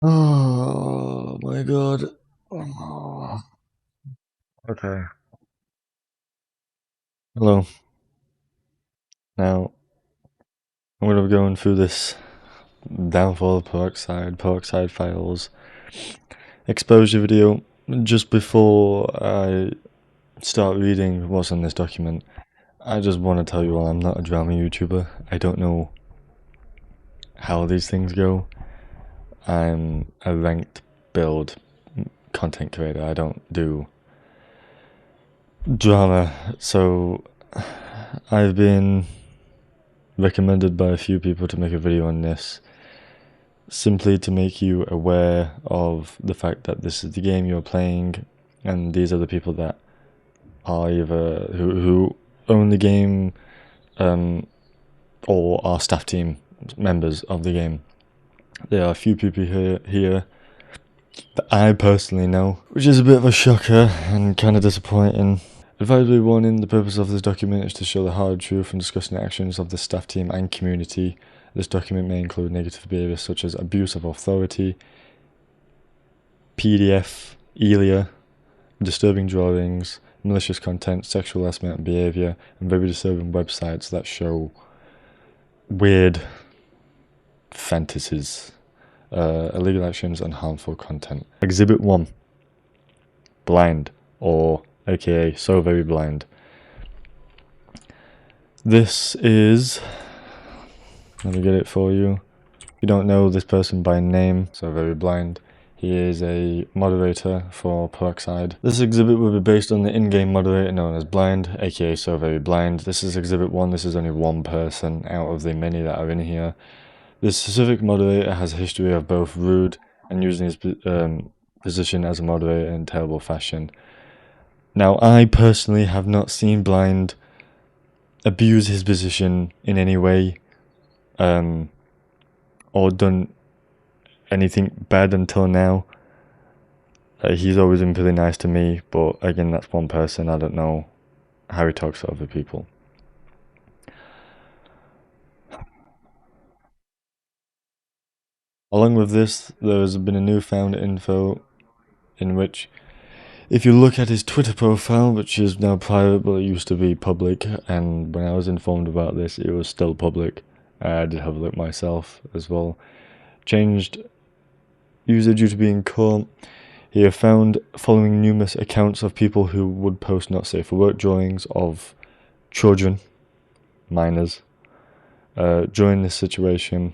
Oh my god. Oh. Okay. Hello. Now, I'm gonna be going through this downfall of Peroxide Files exposure video. Just before I start reading what's in this document, I just want to tell you all I'm not a drama YouTuber. I don't know how these things go. I'm a ranked build content creator. I don't do drama. So, I've been recommended by a few people to make a video on this, simply to make you aware of the fact that this is the game you're playing, and these are the people that are either who own the game, or are staff team members of the game. There are a few people here that I personally know, which is a bit of a shocker and kind of disappointing. Advisory warning: the purpose of this document is to show the hard truth and discuss the actions of the staff team and community. This document may include negative behaviour such as abuse of authority, pedophilia, disturbing drawings, malicious content, sexual harassment and behaviour, and very disturbing websites that show weird fantasies, illegal actions and harmful content. Exhibit 1. Blind, or aka So Very Blind. This is, let me get it for you. You don't know this person by name, So Very Blind. He is a moderator for Peroxide. This exhibit will be based on the in-game moderator known as Blind, aka So Very Blind. This is exhibit 1, this is only one person out of the many that are in here. This specific moderator has a history of both rude and using his position as a moderator in terrible fashion. Now, I personally have not seen Blind abuse his position in any way, or done anything bad until now. He's always been pretty nice to me, but again, that's one person. I don't know how he talks to other people. Along with this, there has been a newfound info in which, if you look at his Twitter profile, which is now private but it used to be public, and when I was informed about this, it was still public. I did have a look myself as well. Changed user due to being caught. He have found following numerous accounts of people who would post not safe for work drawings of children, minors, during this situation.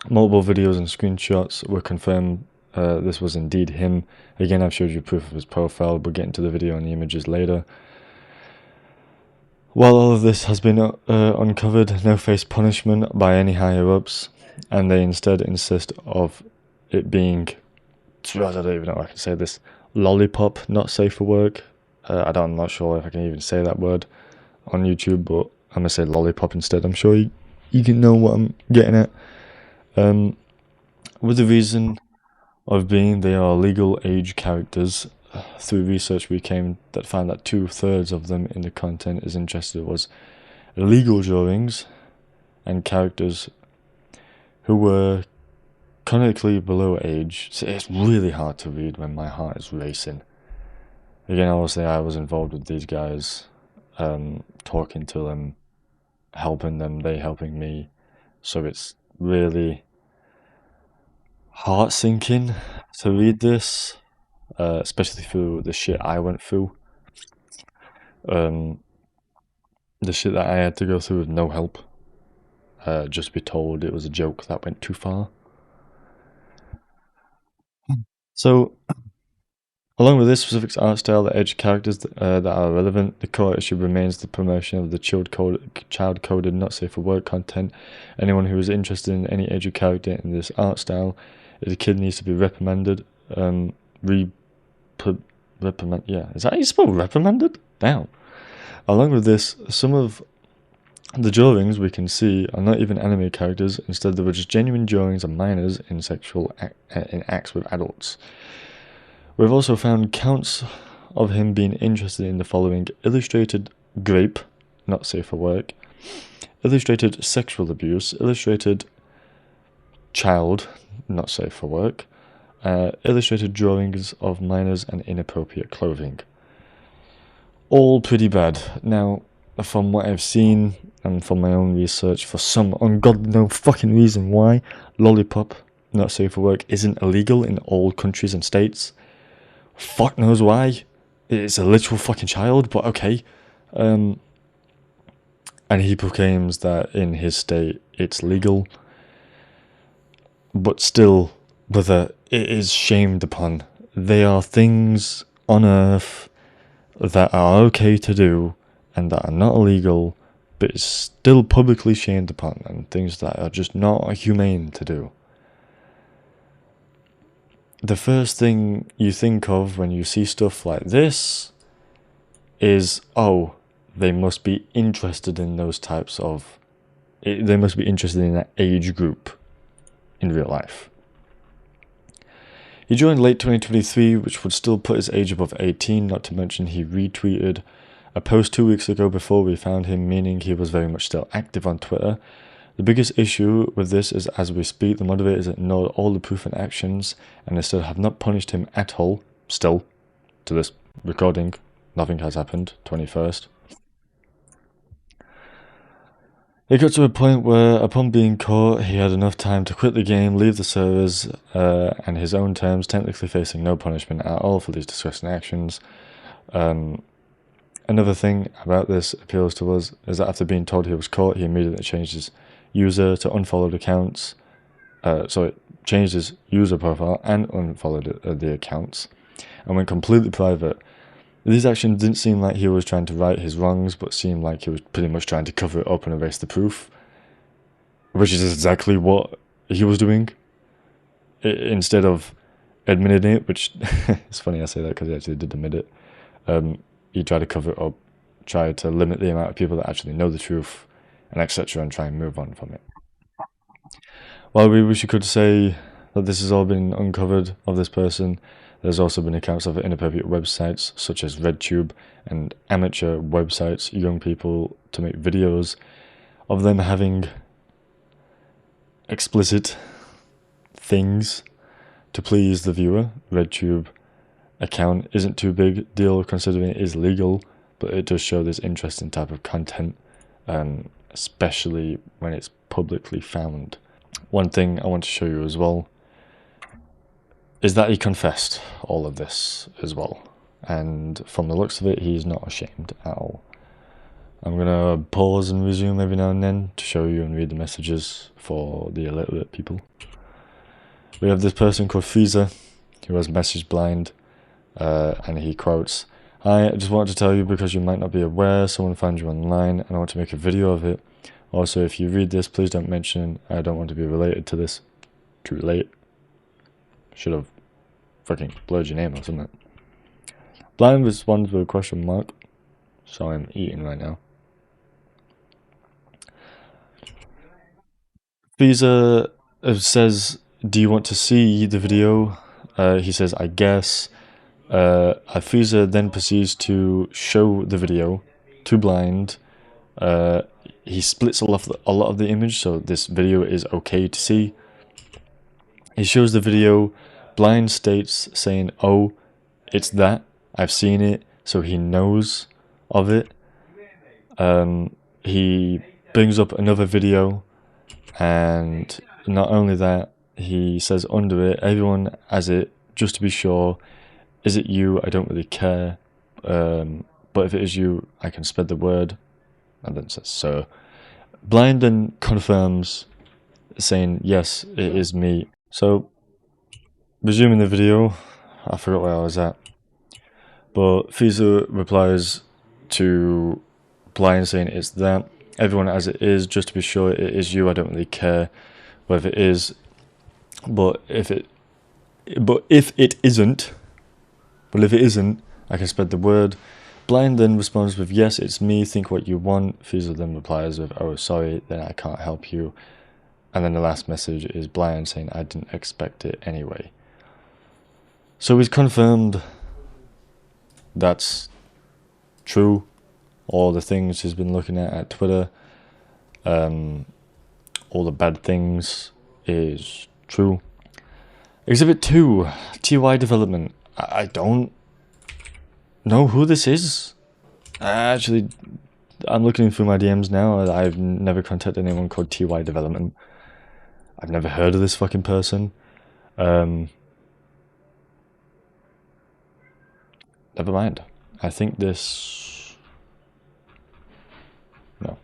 Multiple videos and screenshots were confirmed this was indeed him. Again, I've showed you proof of his profile. We'll get into the video and the images later. While all of this has been uncovered, no face punishment by any higher ups, and they instead insist of it being, I don't even know if I can say this, lollipop, not safe for work. I'm not sure if I can even say that word on YouTube, but I'm going to say lollipop instead. I'm sure you can know what I'm getting at. With the reason of being they are legal age characters, through research we came that found that 2/3 of them in the content is interested was illegal drawings and characters who were chronically below age. So it's really hard to read when my heart is racing. Again, I will say I was involved with these guys, talking to them, helping them, they helping me. So it's really heart-sinking to read this, especially through the shit I went through. The shit that I had to go through with no help. Just be told it was a joke that went too far. So, along with this specific art style that edge characters that are relevant, the core issue remains the promotion of the child-coded, not safe for work content. Anyone who is interested in any edgy character in this art style, if the kid needs to be reprimanded, reprimand. Yeah, is that how you spell reprimanded? Damn. Along with this, some of the drawings we can see are not even anime characters. Instead, they were just genuine drawings of minors in in acts with adults. We've also found counts of him being interested in the following: illustrated grape, not safe for work; illustrated sexual abuse; illustrated child, not safe for work; illustrated drawings of minors and inappropriate clothing. All pretty bad. Now, from what I've seen and from my own research, for some ungodly no fucking reason why, lollipop, not safe for work, isn't illegal in all countries and states. Fuck knows why. It's a literal fucking child, but okay. And he proclaims that in his state it's legal. But still, brother, it is shamed upon. They are things on earth that are okay to do and that are not illegal, but it's still publicly shamed upon, and things that are just not humane to do. The first thing you think of when you see stuff like this is, oh, they must be interested in those types of... They must be interested in that age group in real life. He joined late 2023, which would still put his age above 18, not to mention he retweeted a post 2 weeks ago before we found him, meaning he was very much still active on Twitter. The biggest issue with this is, as we speak, the moderators ignored all the proof and actions and instead have not punished him at all. Still, to this recording, nothing has happened. 21st. It got to a point where, upon being caught, he had enough time to quit the game, leave the servers, and his own terms, technically facing no punishment at all for these disgusting actions. Another thing about this appeals to us is that after being told he was caught, he immediately changed his user to unfollowed accounts. Changed his user profile and unfollowed the accounts, and went completely private. These actions didn't seem like he was trying to right his wrongs, but seemed like he was pretty much trying to cover it up and erase the proof, which is exactly what he was doing. Instead of admitting it, which it's funny I say that because he actually did admit it, he tried to cover it up, tried to limit the amount of people that actually know the truth, and etc., and try and move on from it. While we wish you could say that this has all been uncovered of this person, there's also been accounts of inappropriate websites such as RedTube and amateur websites, young people to make videos of them having explicit things to please the viewer. RedTube account isn't too big deal considering it is legal, but it does show this interesting type of content, especially when it's publicly found. One thing I want to show you as well is that he confessed all of this as well, and from the looks of it, he's not ashamed at all. I'm gonna pause and resume every now and then to show you and read the messages for the illiterate people. We have this person called Fiza, who was message blind, and he quotes, "Hi, I just wanted to tell you because you might not be aware, someone found you online and I want to make a video of it. Also, if you read this, please don't mention I don't want to be related to this." Too late. Should have fucking blurred your name or something. Blind responds with a question mark. So I'm eating right now. Fiza says, "Do you want to see the video?" He says, "I guess." Fiza then proceeds to show the video to Blind. He splits a lot of the image, so this video is okay to see. He shows the video. Blind states saying, "Oh, it's that. I've seen it," so he knows of it. He brings up another video, and not only that, he says under it, "Everyone has it, just to be sure. Is it you? I don't really care. But if it is you, I can spread the word." And then says, "Sir." Blind then confirms, saying, "Yes, it is me." So, resuming the video, I forgot where I was at. But Fiza replies to Blind saying, "It's that. Everyone as it is, just to be sure it is you. I don't really care whether it is. But if it isn't, I can spread the word." Blind then responds with, "Yes, it's me. Think what you want." Fiza then replies with, "Oh, sorry, then I can't help you." And then the last message is Blind saying, "I didn't expect it anyway." So he's confirmed that's true. All the things he's been looking at Twitter, all the bad things is true. Exhibit 2, TY Development. I don't know who this is. Actually, I'm looking through my DMs now. I've never contacted anyone called TY Development. I've never heard of this fucking person. Never mind. I think this... No.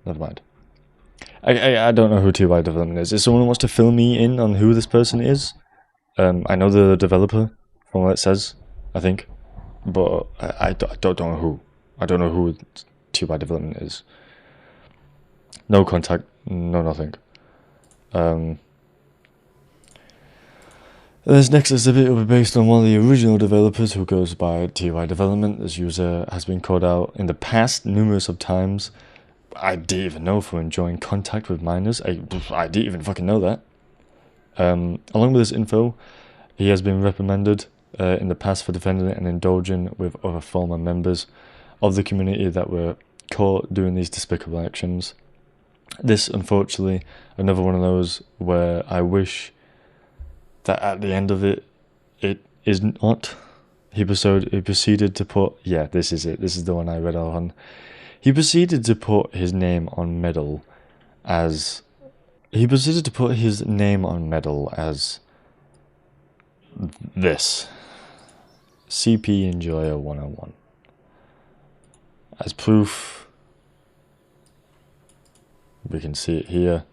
Never mind. I don't know who TY Development is. If someone wants to fill me in on who this person is, I know the developer, from what it says, I think. But I don't know who. I don't know who TY Development is. No contact, no nothing. This next exhibit will be based on one of the original developers who goes by TY Development. This user has been called out in the past numerous of times. I didn't even know for enjoying contact with minors. I didn't even fucking know that. Along with this info, he has been reprimanded in the past for defending and indulging with other former members of the community that were caught doing these despicable actions. This, unfortunately, another one of those where I wish that at the end of it, it is not. He proceeded to put, yeah, this is it. This is the one I read on. He proceeded to put his name on medal as this. CP Enjoyer 101. As proof, we can see it here.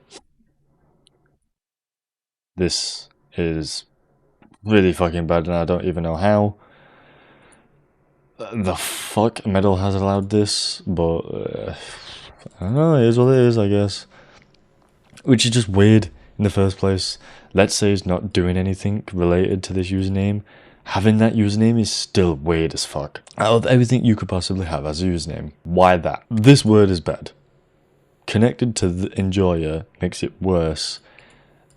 This is really fucking bad, and I don't even know how the fuck Metal has allowed this, but I don't know, it is what it is, I guess. Which is just weird in the first place. Let's say it's not doing anything related to this username. Having that username is still weird as fuck. Out of everything you could possibly have as a username, why that? This word is bad. Connected to the enjoyer makes it worse.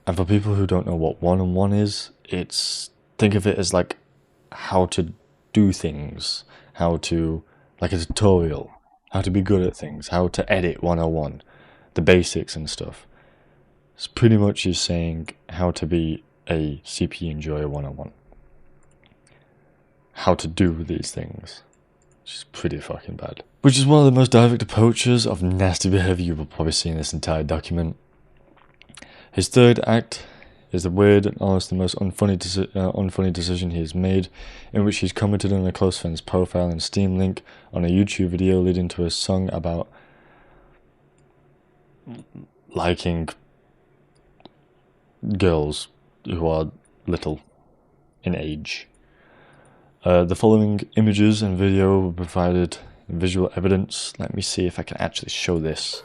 And for people who don't know what one-on-one is, think of it as like how to do things, how to, like a tutorial, how to be good at things, how to edit 101, the basics and stuff. It's pretty much just saying how to be a CP Enjoyer 101. How to do these things. Which is pretty fucking bad. Which is one of the most direct approaches of nasty behaviour you will probably see in this entire document. His third act is the weird and honestly the most unfunny decision he has made, in which he's commented on a close friend's profile and Steam link on a YouTube video leading to a song about liking girls who are little in age. The following images and video were provided visual evidence. Let me see if I can actually show this.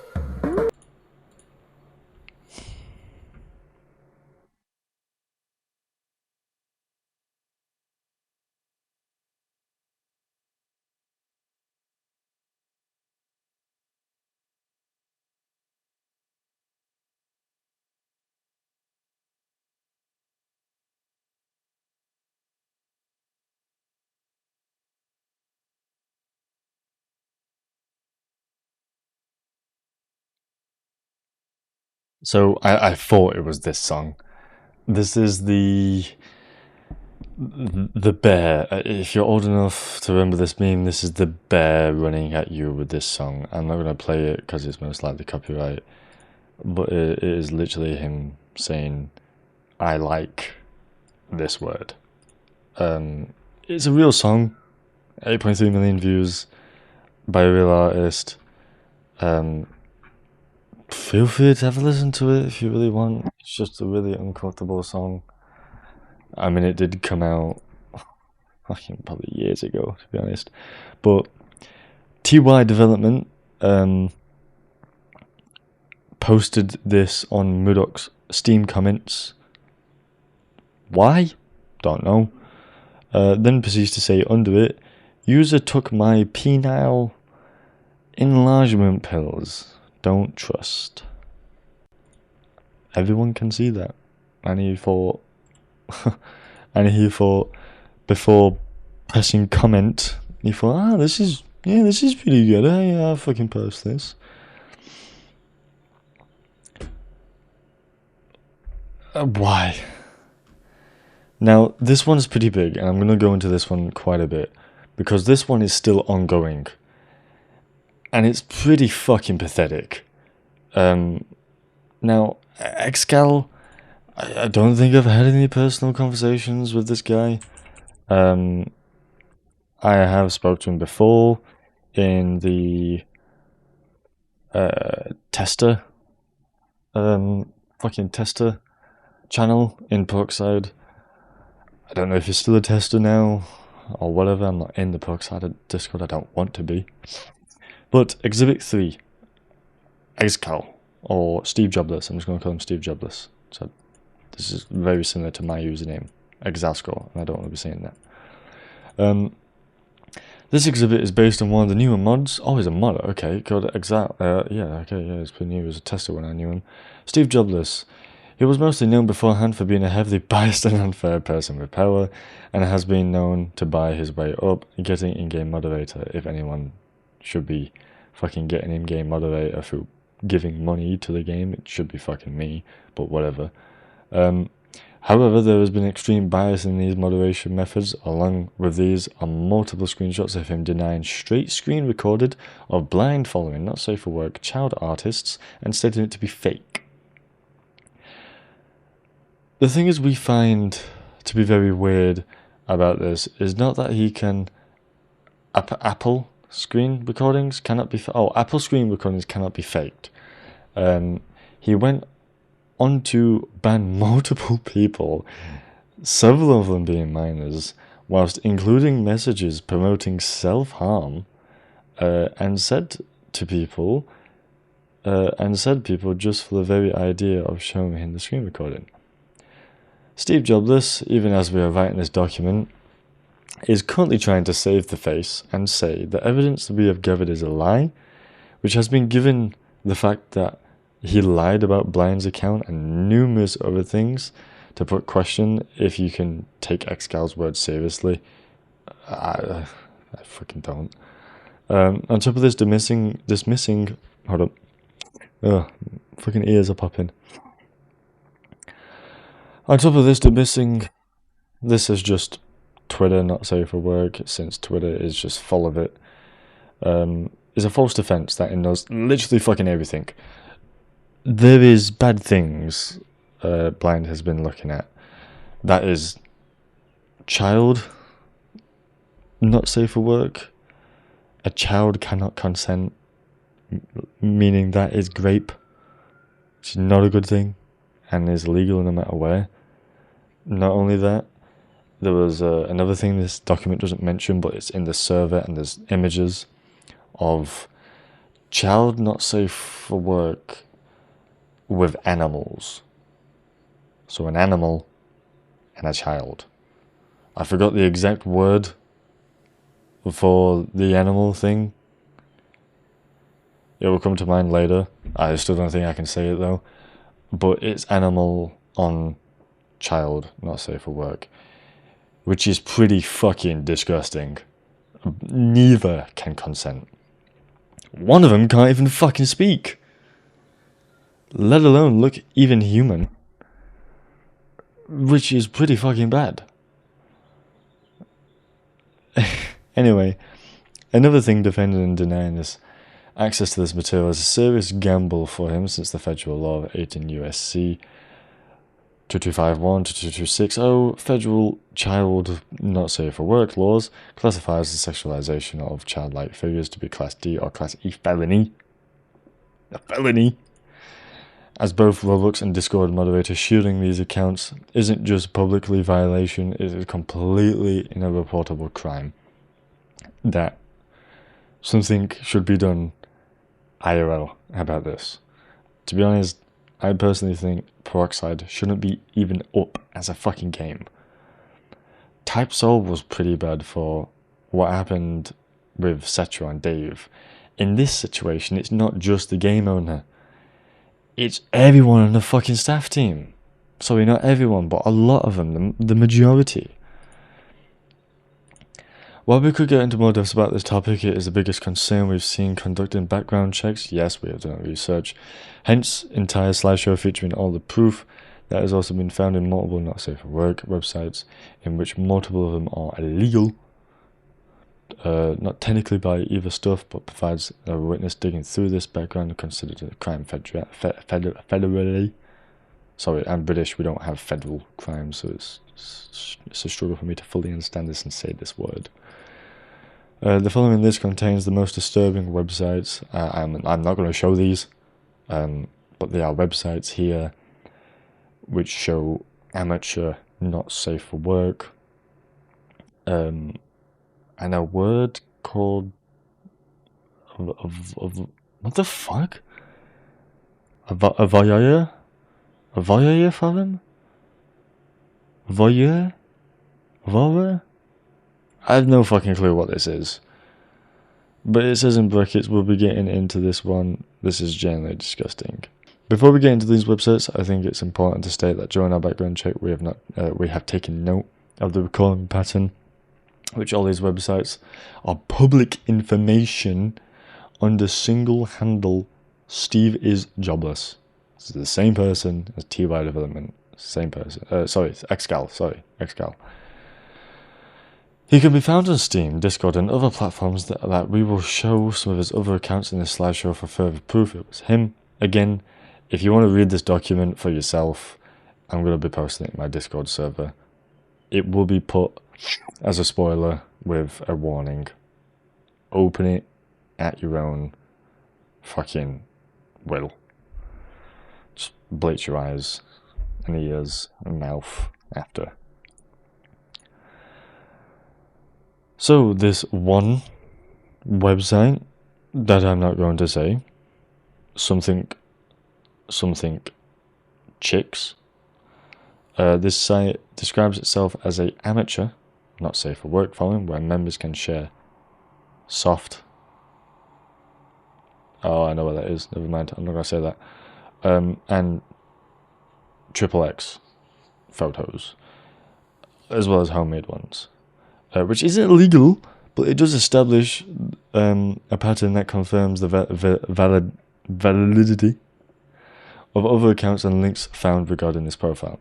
So I thought it was this song. This is the bear. If you're old enough to remember this meme, this is the bear running at you with this song. I'm not going to play it because it's most likely copyright, but it is literally him saying, I like this word. It's a real song, 8.3 million views by a real artist. Feel free to have a listen to it if you really want. It's just a really uncomfortable song. I mean, it did come out fucking probably years ago, to be honest. But TY Development posted this on Mudock's Steam comments. Why? Don't know. Then proceeds to say under it, user took my penile enlargement pills. Don't trust. Everyone can see that. And he thought before pressing comment, he thought, this is pretty good. I'll fucking post this. Why? Now, this one's pretty big, and I'm going to go into this one quite a bit, because this one is still ongoing. And it's pretty fucking pathetic. Now, Excal, I don't think I've had any personal conversations with this guy. I have spoke to him before in the tester, fucking tester channel in Peroxide. I don't know if he's still a tester now or whatever. I'm not in the Peroxide Discord. I don't want to be. But Exhibit 3, Excal, or Steve Jobless. I'm just going to call him Steve Jobless. So this is very similar to my username, Exascore, and I don't want to be saying that. This exhibit is based on one of the newer mods. Oh, he's a mod, okay, called Excal. It's pretty new. He was a tester when I knew him. Steve Jobless. He was mostly known beforehand for being a heavily biased and unfair person with power, and has been known to buy his way up, getting in-game moderator. If anyone should be fucking getting in-game moderator through giving money to the game, it should be fucking me, but whatever. However, there has been extreme bias in these moderation methods. Along with these are multiple screenshots of him denying straight screen recorded of blind following not safe for work child artists and stating it to be fake. The thing is, we find to be very weird about this is not that he can Apple screen recordings cannot be Apple screen recordings cannot be faked. He went on to ban multiple people, several of them being minors, whilst including messages promoting self-harm, and said people just for the very idea of showing him the screen recording. Steve Jobless, even as we are writing this document, is currently trying to save the face and say the evidence that we have gathered is a lie, which has been given the fact that he lied about Blind's account and numerous other things to put question if you can take Excal's words seriously. I fucking don't. On top of this, dismissing. Hold up. Ugh, fucking ears are popping. On top of this, this is just Twitter not safe for work, since Twitter is just full of it. Is a false defense that knows literally fucking everything. There is bad things Blind has been looking at. That is child not safe for work. A child cannot consent, meaning that is grape, which is not a good thing and is illegal no matter where. Not only that, there was another thing this document doesn't mention, but it's in the server, and there's images of child not safe for work with animals. So an animal and a child. I forgot the exact word for the animal thing. It will come to mind later. I still don't think I can say it though. But it's animal on child not safe for work, which is pretty fucking disgusting. Neither can consent. One of them can't even fucking speak, let alone look even human, which is pretty fucking bad. Anyway, another thing defending and denying this access to this material is a serious gamble for him, since the federal law of 18 USC 2251 to 2260 federal child not safe for work laws classifies the sexualization of childlike figures to be Class D or Class E felony. A felony. As both Roblox and Discord moderators, shielding these accounts isn't just publicly violation, it is completely an irreportable crime. That something should be done IRL about this. To be honest, I personally think Peroxide shouldn't be even up as a fucking game. Type Soul was pretty bad for what happened with Cetra and Dave. In this situation, it's not just the game owner. It's everyone on the fucking staff team. Sorry, not everyone, but a lot of them, the majority. While we could get into more depth about this topic, it is the biggest concern we've seen conducting background checks. Yes, we have done research. Hence, entire slideshow featuring all the proof That has also been found in multiple not safe for work websites, in which multiple of them are illegal, not technically by either stuff, but provides a witness digging through this background considered a crime federally. Sorry, I'm British, we don't have federal crime, so it's a struggle for me to fully understand this and say this word. The following list contains the most disturbing websites. I'm not going to show these, but there are websites here which show amateur, not safe for work, and a word called what the fuck? A voyeur forum? Voyeur? I have no fucking clue what this is. But it says in brackets, we'll be getting into this one. This is generally disgusting. Before we get into these websites, I think it's important to state that during our background check, we have taken note of the recording pattern, which all these websites are public information under single handle Steve is jobless. This is the same person as TY Development. Same person. Excal. He can be found on Steam, Discord, and other platforms that we will show some of his other accounts in this slideshow for further proof it was him. Again, if you want to read this document for yourself, I'm going to be posting it in my Discord server. It will be put as a spoiler with a warning. Open it at your own fucking will. Just bleach your eyes and ears and mouth after. So this one website that I'm not going to say, something chicks. This site describes itself as a amateur, not safe for work forum, where members can share soft. Oh, I know what that is. Never mind. I'm not gonna say that. And XXX photos, as well as homemade ones, which isn't illegal, but it does establish a pattern that confirms the validity of other accounts and links found regarding this profile.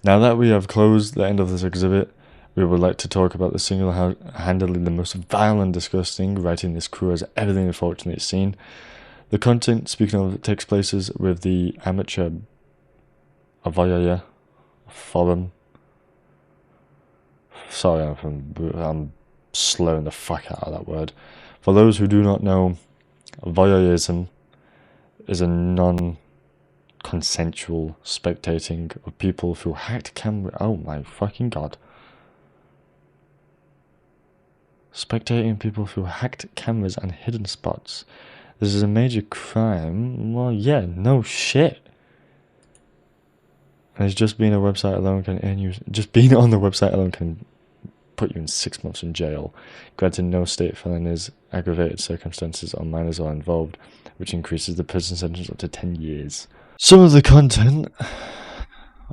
Now that we have closed the end of this exhibit, we would like to talk about the single-handedly the most vile and disgusting writing this crew has ever unfortunately seen. The content, speaking of, takes places with the amateur voyeur forum. Sorry, I'm slurring the fuck out of that word. For those who do not know, voyeurism is a non-consensual spectating of people through hacked camera. Oh my fucking god. Spectating people through hacked cameras and hidden spots. This is a major crime. Well, yeah, no shit. And it's just being a website alone can earn you. Just being on the website alone can put you in 6 months in jail. Granted, no state felonies, aggravated circumstances, or minors are involved, which increases the prison sentence up to 10 years. Some of the content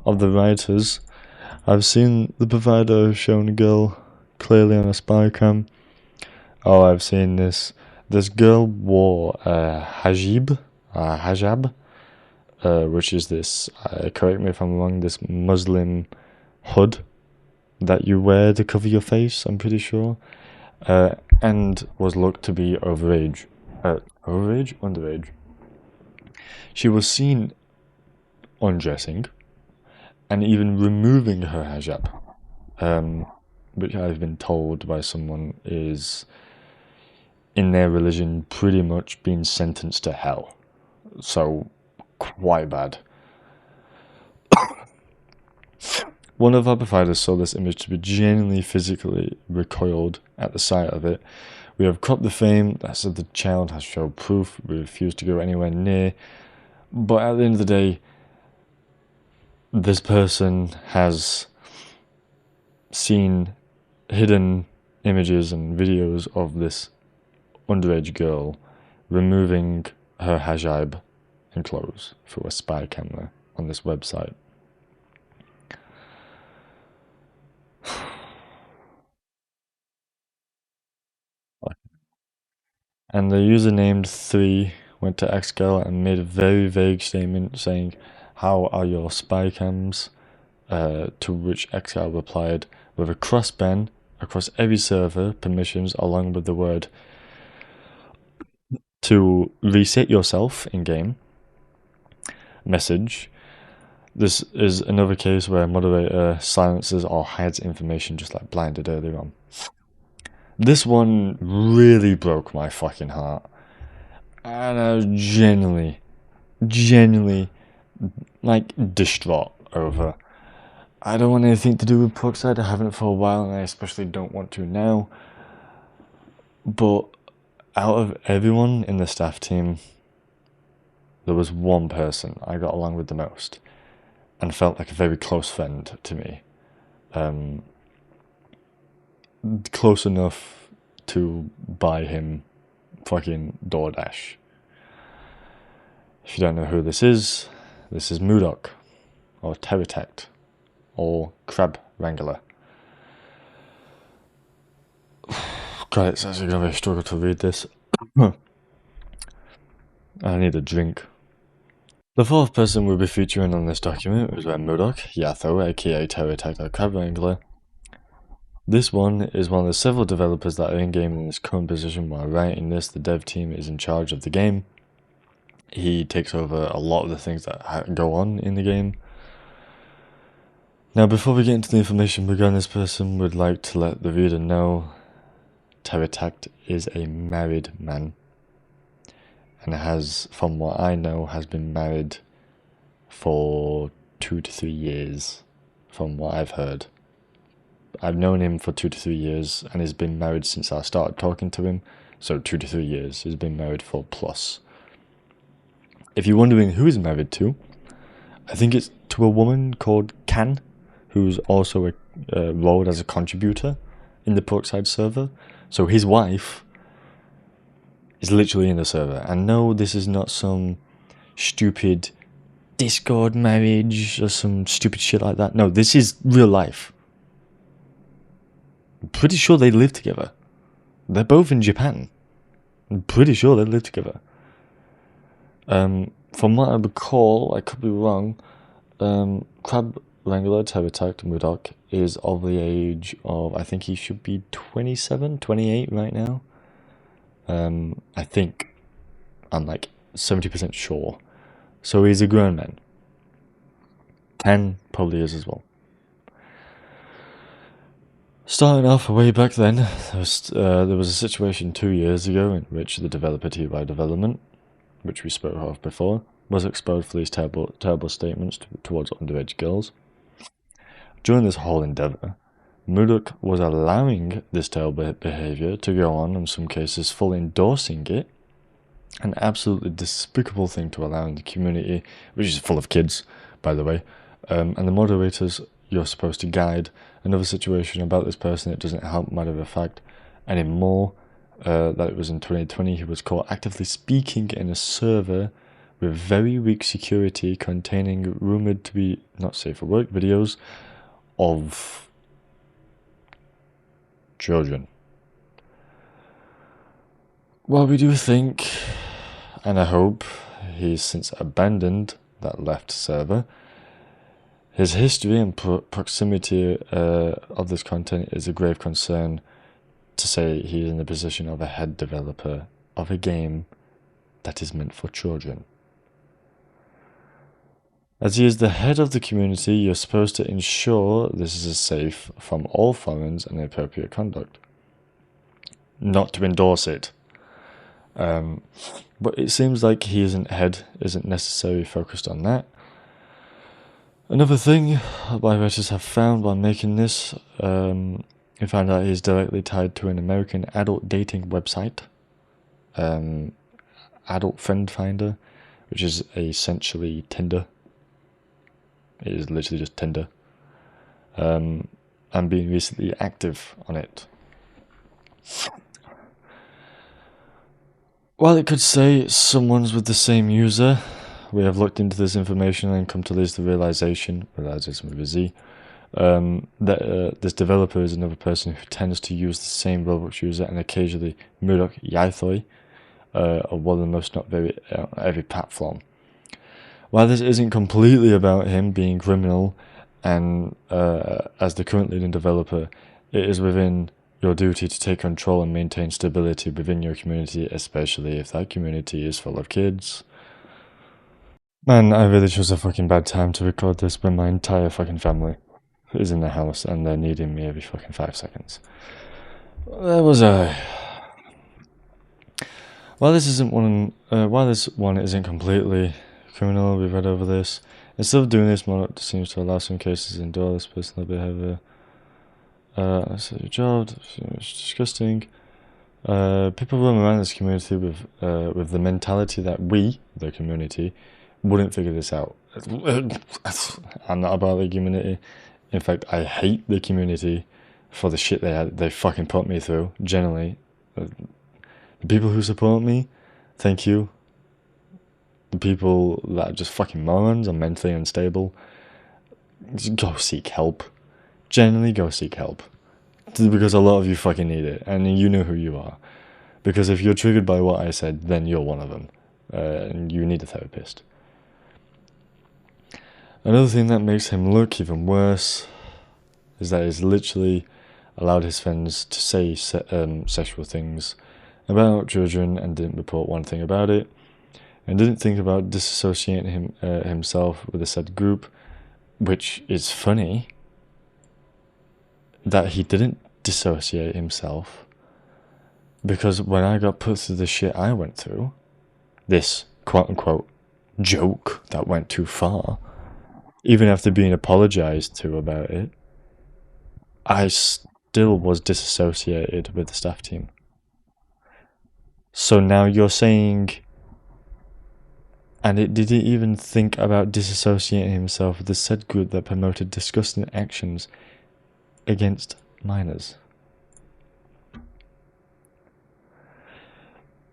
of the writers, I've seen the provider showing a girl clearly on a spy cam. Oh, I've seen this. This girl wore a hijab, which is this, correct me if I'm wrong, this Muslim hood that you wear to cover your face, I'm pretty sure, and was looked to be underage. She was seen undressing and even removing her hijab, which I've been told by someone is, in their religion, pretty much being sentenced to hell. So, quite bad. One of our providers saw this image to be genuinely physically recoiled at the sight of it. We have cropped the frame that said the child has showed proof. We refuse to go anywhere near. But at the end of the day, this person has seen hidden images and videos of this underage girl removing her hijab and clothes through a spy camera on this website. And the user named 3 went to Excal and made a very vague statement saying, How are your spy cams? To which Excal replied with a cross ban across every server permissions along with the word to reset yourself in game message. This is another case where a moderator silences or hides information just like Blind did earlier on. This one really broke my fucking heart. And I was genuinely, like, distraught over. I don't want anything to do with Peroxide, I haven't for a while, and I especially don't want to now. But out of everyone in the staff team, there was one person I got along with the most, and felt like a very close friend to me. Close enough to buy him fucking DoorDash. If you don't know who this is Mudock, or Pterodactyl, or Crab Wrangler. God, it's actually going to be a struggle to read this. I need a drink. The fourth person we'll be featuring on this document is Mudock, Yatho, aka Pterodactyl or Crab Wrangler. This one is one of the several developers that are in-game in his current position. While writing this, the dev team is in charge of the game. He takes over a lot of the things that go on in the game. Now, before we get into the information regarding this person, we'd like to let the reader know Pterodactyl is a married man, and has, from what I know, has been married for 2 to 3 years, from what I've heard. I've known him for 2 to 3 years, and he's been married since I started talking to him, so 2 to 3 years. He's been married for plus. If you're wondering who he's married to, I think it's to a woman called Can, who's also rolled as a contributor in the Peroxide server. So his wife is literally in the server. And no, this is not some stupid Discord marriage or some stupid shit like that. No, this is real life. I'm pretty sure they live together. They're both in Japan. I'm pretty sure they live together. From what I recall, I could be wrong, Crab Wrangler, Pterodactyl, Mudock is of the age of, I think he should be 27, 28 right now. I think, I'm like 70% sure. So he's a grown man. Ken probably is as well. Starting off way back then, there was a situation 2 years ago in which the developer TY Development, which we spoke of before, was exposed for these terrible statements towards underage girls. During this whole endeavour, Mudock was allowing this terrible behaviour to go on, in some cases fully endorsing it, an absolutely despicable thing to allow in the community, which is full of kids, by the way, and the moderators you're supposed to guide. Another situation about this person, it doesn't help matter of fact anymore, that it was in 2020, he was caught actively speaking in a server with very weak security containing rumoured to be not safe for work videos of children. Well, we do think, and I hope, he's since abandoned that left server. His history and proximity of this content is a grave concern, to say he's in the position of a head developer of a game that is meant for children. As he is the head of the community, you're supposed to ensure this is safe from all foreigners and inappropriate conduct. Not to endorse it. But it seems like he isn't necessarily focused on that. Another thing writers have found while making this, we found out he's directly tied to an American adult dating website, Adult Friend Finder, which is essentially Tinder. It is literally just Tinder. And being recently active on it. While it could say someone's with the same user, we have looked into this information and come to the realization with a Z, that this developer is another person who tends to use the same Roblox user, and occasionally Mudock Yaithoi, or one of the most not very every platform. While this isn't completely about him being criminal, and as the current leading developer, it is within your duty to take control and maintain stability within your community, especially if that community is full of kids. Man, I really chose a fucking bad time to record this when my entire fucking family is in the house and they're needing me every fucking 5 seconds. There was a... While this one isn't completely criminal, we've read over this. Instead of doing this, Mudock seems to allow some cases to endure this personal behaviour. That's your job. It's disgusting. People roam around this community with the mentality that we, the community, wouldn't figure this out. I'm not about the community. In fact, I hate the community for the shit they fucking put me through. Generally, the people who support me, thank you. The people that are just fucking morons and mentally unstable, just go seek help. Generally, go seek help. Because a lot of you fucking need it, and you know who you are. Because if you're triggered by what I said, then you're one of them. And you need a therapist. Another thing that makes him look even worse is that he's literally allowed his friends to say sexual things about children and didn't report one thing about it, and didn't think about disassociating himself with the said group, which is funny that he didn't dissociate himself, because when I got put through the shit I went through, this quote-unquote joke that went too far, even after being apologized to about it, I still was disassociated with the staff team. So now you're saying, and it didn't even think about disassociating himself with the said group that promoted disgusting actions against minors.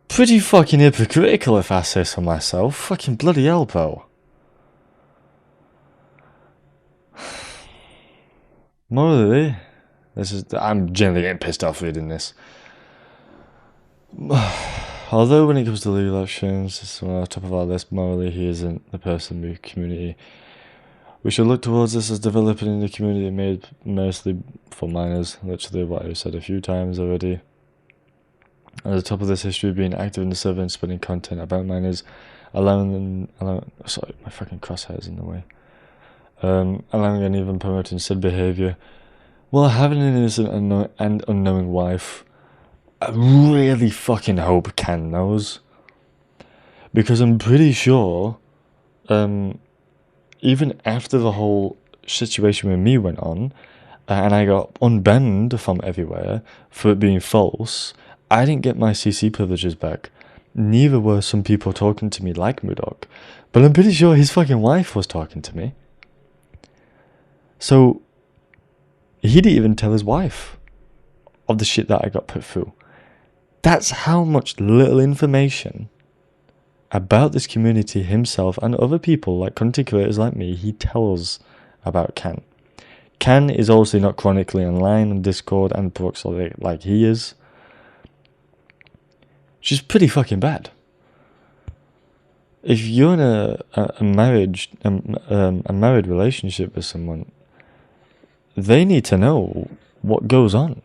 Pretty fucking hypocritical if I say so myself. Fucking bloody hell, bro. Morally, I'm generally getting pissed off reading this. Although when it comes to legal actions, it's on the top of our list, morally he isn't the person in the community. We should look towards this as developing in the community made mostly for minors, literally what I've said a few times already. At the top of this history, being active in the server and spreading content about minors, allowing sorry, my fucking crosshair's in the way. Allowing and even promoting said behaviour, while having an innocent and unknowing wife. I really fucking hope Ken knows, because I'm pretty sure, even after the whole situation with me went on, and I got unbanned from everywhere for it being false, I didn't get my CC privileges back. Neither were some people talking to me like Mudock, but I'm pretty sure his fucking wife was talking to me. So, he didn't even tell his wife of the shit that I got put through. That's how much little information about this community himself and other people, like content creators like me, he tells about Can. Can is also not chronically online on Discord and Peroxide like he is. Which is pretty fucking bad. If you're in a married relationship with someone, they need to know what goes on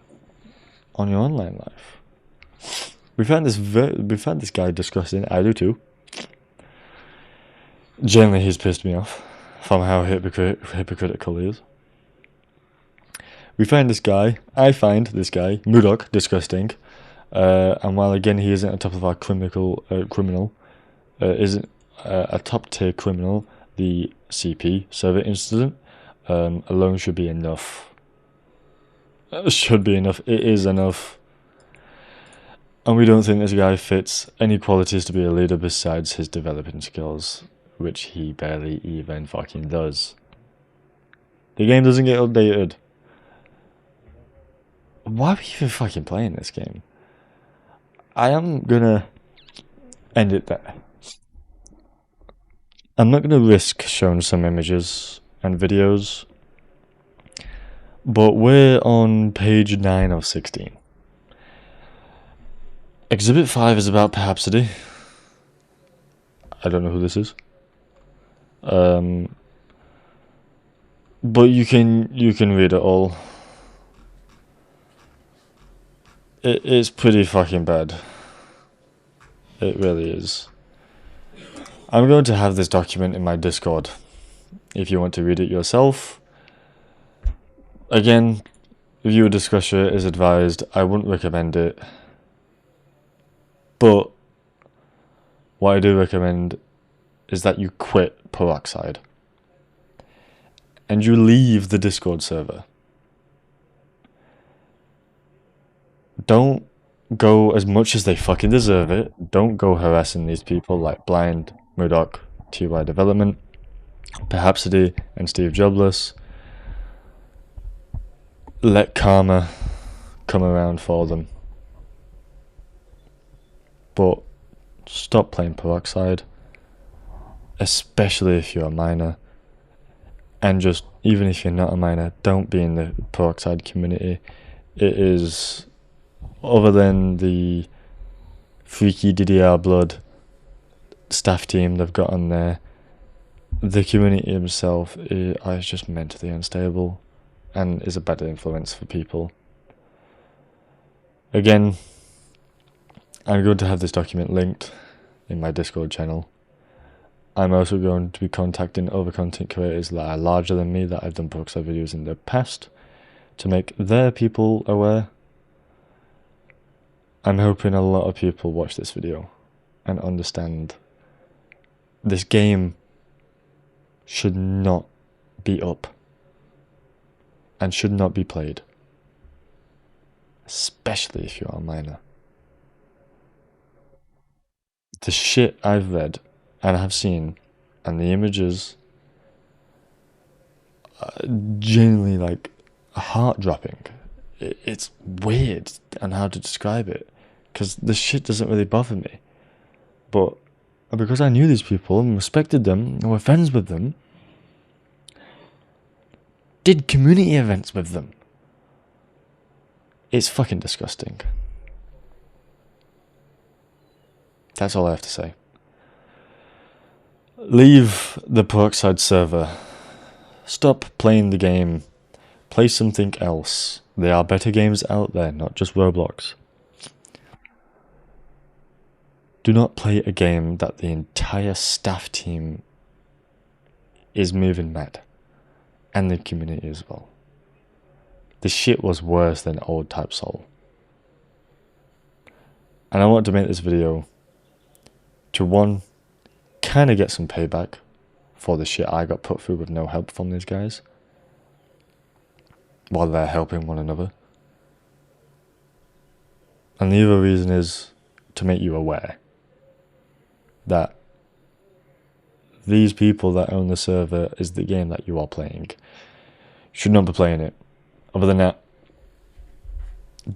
your online life. We found this guy disgusting. I do too. Generally, he's pissed me off from how hypocritical he is. I find this guy, Mudock, disgusting. And while again he isn't a top of our criminal, isn't a top tier criminal, the CP server incident alone should be enough. Should be enough. It is enough. And we don't think this guy fits any qualities to be a leader besides his developing skills, which he barely even fucking does. The game doesn't get updated. Why are we even fucking playing this game? I am gonna end it there. I'm not gonna risk showing some images and videos, but we're on page 9 of 16. Exhibit 5 is about Peroxide. I don't know who this is. But you can read it all. It's pretty fucking bad. It really is. I'm going to have this document in my Discord. If you want to read it yourself. Again, viewer discretion is advised. I wouldn't recommend it. But what I do recommend is that you quit Peroxide. And you leave the Discord server. Don't go as much as they fucking deserve it. Don't go harassing these people like Blind, Mudock, TY Development, Perhapsody, and Steve Jobless. Let karma come around for them. But stop playing Peroxide, especially if you're a minor. And just, even if you're not a minor, don't be in the Peroxide community. It is, other than the freaky DDR blood staff team they've got on there, the community itself is just mentally unstable and is a bad influence for people. Again, I'm going to have this document linked in my Discord channel. I'm also going to be contacting other content creators that are larger than me that I've done Peroxide videos in the past to make their people aware. I'm hoping a lot of people watch this video and understand this game should not be up and should not be played, especially if you're a minor. The shit I've read and have seen and the images are genuinely like heart-dropping. It's weird on how to describe it, because the shit doesn't really bother me. But because I knew these people and respected them and were friends with them, did community events with them. It's fucking disgusting. That's all I have to say. Leave the Peroxide server. Stop playing the game. Play something else. There are better games out there, not just Roblox. Do not play a game that the entire staff team is moving mad. And the community as well. This shit was worse than old Type Soul. And I want to make this video to, one, kind of get some payback for the shit I got put through with no help from these guys, while they're helping one another. And the other reason is to make you aware that these people that own the server is the game that you are playing. Should not be playing it. Other than that,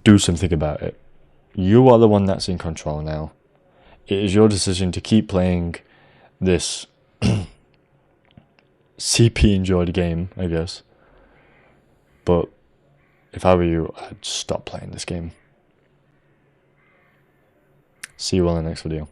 do something about it. You are the one that's in control now. It is your decision to keep playing this CP enjoyed game, I guess. But if I were you, I'd stop playing this game. See you all in the next video.